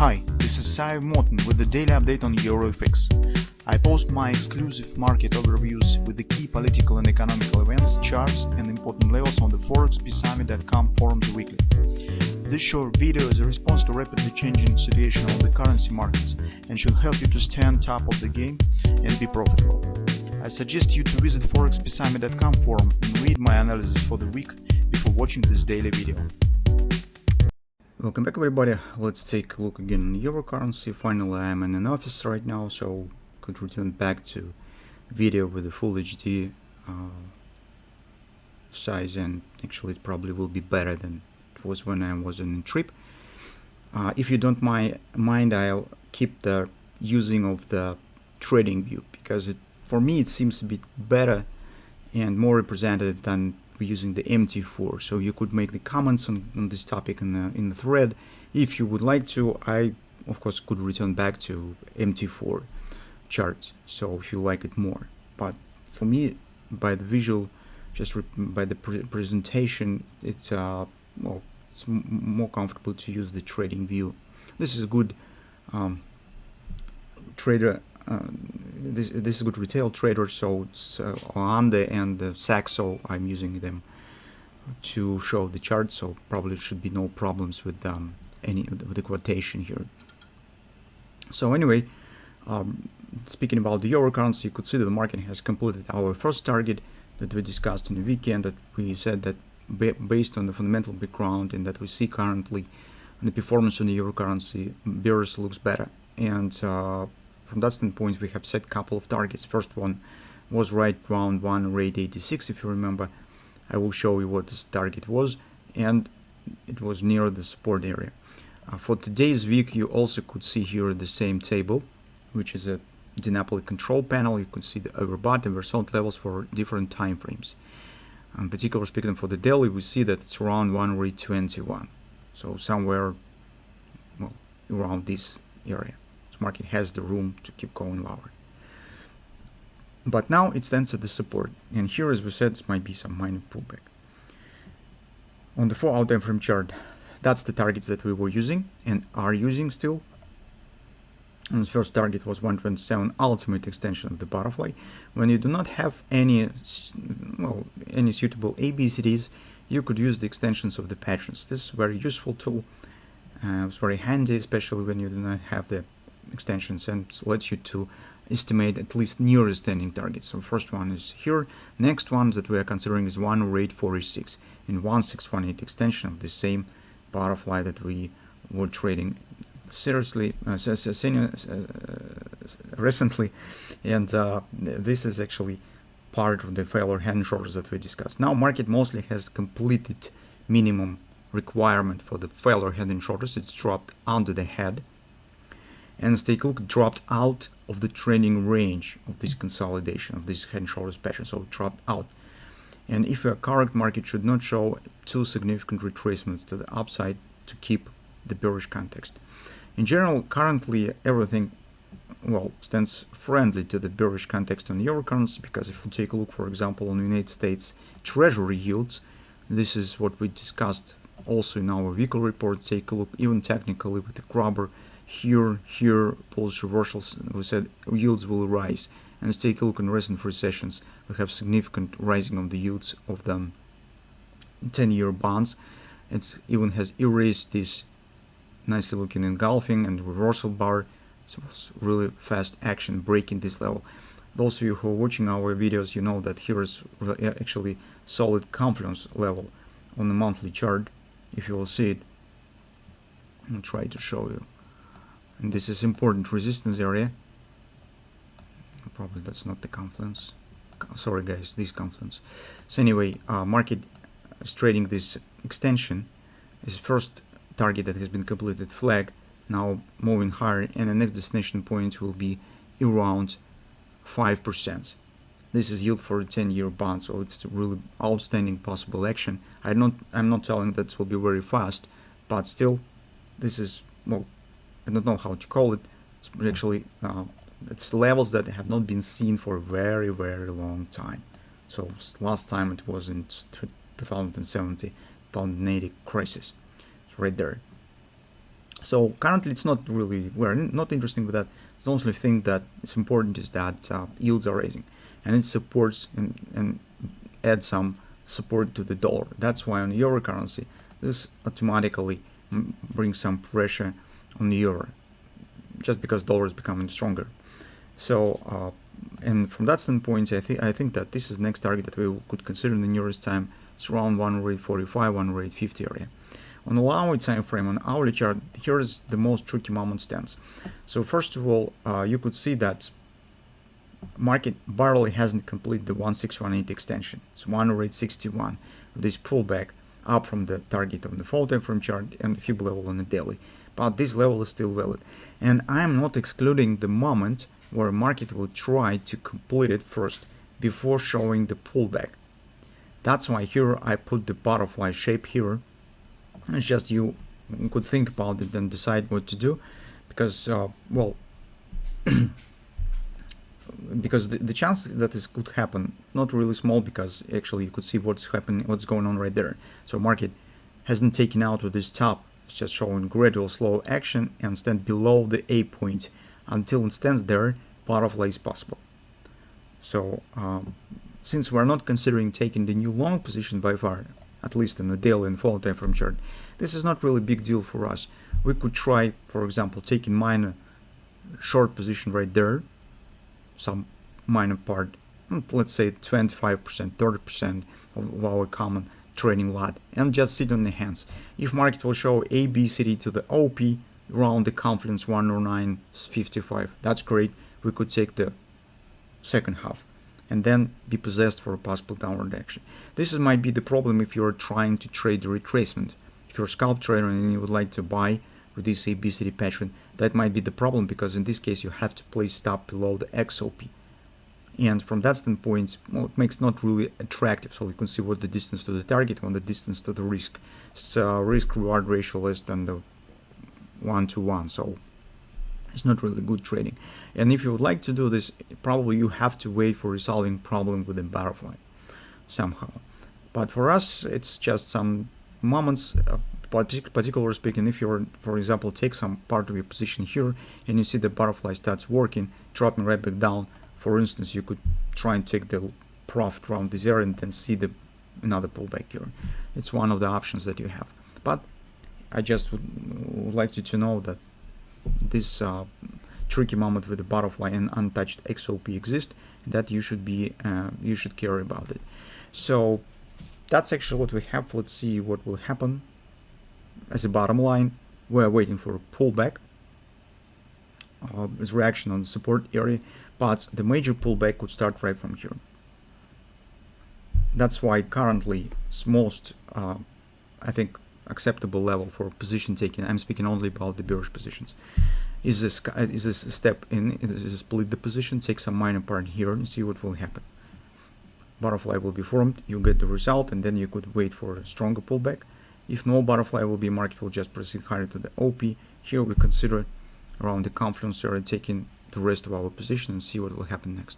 Hi, this is Sive Morten with the daily update on EuroFX. I post my exclusive market overviews with the key political and economical events, charts and important levels on the ForexPeaceArmy.com forums weekly. This short video is a response to rapidly changing situation on the currency markets and should help you to stay on top of the game and be profitable. I suggest you to visit ForexPeaceArmy.com forum and read my analysis for the week before watching this daily video. Welcome back everybody. Let's take a look again on euro currency. Finally I'm in an office right now, so could return back to video with the full HD size, and actually it probably will be better than it was when I was on a trip. If you don't mind, I'll keep the using of the trading view, because for me it seems a bit better and more representative than using the MT4. So you could make the comments on this topic in the thread if you would like to. I of course could return back to MT4 charts, so if you like it more, but for me, by the visual, just by the presentation, it's well, it's more comfortable to use the trading view. This is a good trader. This is a good retail trader, so it's Ande and Saxo. I'm using them to show the chart, so probably should be no problems with with the quotation here. So anyway, speaking about the euro currency, you could see that the market has completed our first target that we discussed in the weekend, that we said that based on the fundamental background and that we see currently the performance on the euro currency, bearish looks better. And from that standpoint, we have set a couple of targets. First one was right around 1.86, if you remember. I will show you what this target was, and it was near the support area. For today's week, you also could see here the same table, which is a Napoli control panel. You could see the overbought and oversold levels for different time frames. In particular, speaking for the daily, we see that it's around 1.21, so somewhere, well, around this area. Market has the room to keep going lower, but now it stands at the support, and here, as we said, this might be some minor pullback. On the 4-hour time frame chart, that's the targets that we were using and are using still. And the first target was 127, ultimate extension of the butterfly. When you do not have any suitable ABCDs, you could use the extensions of the patterns. This is a very useful tool. It's very handy, especially when you do not have the extensions, and lets you to estimate at least nearest standing targets. So first one is here. Next one that we are considering is 1.846 and 1618 extension of the same butterfly that we were trading seriously recently, and this is actually part of the failure head and shoulders that we discussed. Now market mostly has completed minimum requirement for the failure head and shoulders. It's dropped under the head, and let's take a look, dropped out of the trending range of this consolidation of this head and shoulders pattern. So it dropped out, and if a correct, market should not show too significant retracements to the upside to keep the bearish context. In general, currently everything, well, stands friendly to the bearish context on the euro currency, because if we take a look, for example, on the United States Treasury yields, this is what we discussed also in our weekly report. Take a look even technically with the grabber. Here, bullish reversals, we said yields will rise. And let's take a look in recent 3 sessions. We have significant rising of the yields of the 10-year bonds. It even has erased this nicely looking engulfing and reversal bar. It was really fast action breaking this level. Those of you who are watching our videos, you know that here is actually solid confluence level on the monthly chart. If you will see it, I'll try to show you. And this is important resistance area. Probably that's not the confluence. Sorry guys, this confluence. So anyway, market is trading this extension. This first target that has been completed, flag, now moving higher, and the next destination point will be around 5%. This is yield for a 10-year bond, so it's a really outstanding possible action. I'm not telling that it will be very fast, but still, this is, well, I don't know how to call it. It's actually it's levels that have not been seen for a very, very long time. So last time it was in 2070, 2080 crisis. It's right there. So currently it's not really, we're not interested with that. The only thing that is important is that yields are raising, and it supports and adds some support to the dollar. That's why on the euro currency, this automatically brings some pressure on the euro, just because dollar is becoming stronger. So and from that standpoint, I think that this is the next target that we could consider in the nearest time. It's around 1.45, 1.50 area. On the longer time frame, on hourly chart, here is the most tricky moment stands. So first of all, you could see that market barely hasn't completed the 1618 extension. It's 1.61 with this pullback up from the target on the 4 time frame chart and the Fib level on the daily. But this level is still valid. And I'm not excluding the moment where market will try to complete it first before showing the pullback. That's why here I put the butterfly shape here. It's just you could think about it and decide what to do, because well, because the chance that this could happen not really small, because actually you could see what's happening, what's going on right there. So market hasn't taken out with this top. It's just showing gradual slow action and stand below the A point. Until it stands there, butterfly is possible. So since we're not considering taking the new long position by far, at least in the daily and 4 time frame chart, this is not really a big deal for us. We could try, for example, taking minor short position right there, some minor part, let's say 25%, 30% of our common trading lot, and just sit on the hands. If market will show A, B, C, D to the OP around the confluence 109.55, that's great. We could take the second half and then be possessed for a possible downward action. This might be the problem if you're trying to trade the retracement. If you're a scalp trader and you would like to buy with this ABCD pattern, that might be the problem, because in this case you have to place stop below the XOP. And from that standpoint, well, it makes not really attractive. So you can see what the distance to the target, what the distance to the risk. So risk-reward ratio less than the 1-to-1. So it's not really good trading. And if you would like to do this, probably you have to wait for resolving problem with the butterfly somehow. But for us, it's just some moments. Particularly speaking, if you're, for example, take some part of your position here and you see the butterfly starts working, dropping right back down. For instance, you could try and take the profit around this area and then see another pullback here. It's one of the options that you have. But I just would like you to know that this tricky moment with the butterfly and untouched XOP exists, that you should care about it. So that's actually what we have. Let's see what will happen. As a bottom line, we're waiting for a pullback as reaction on the support area, but the major pullback could start right from here. That's why currently it's most I think acceptable level for position taking. I'm speaking only about the bearish positions. Is this a step in? Is split the position, take some minor part here and see what will happen. Butterfly will be formed, you get the result, and then you could wait for a stronger pullback. If no butterfly will be, market will just proceed higher to the OP. Here we consider around the confluence area taking the rest of our position and see what will happen next.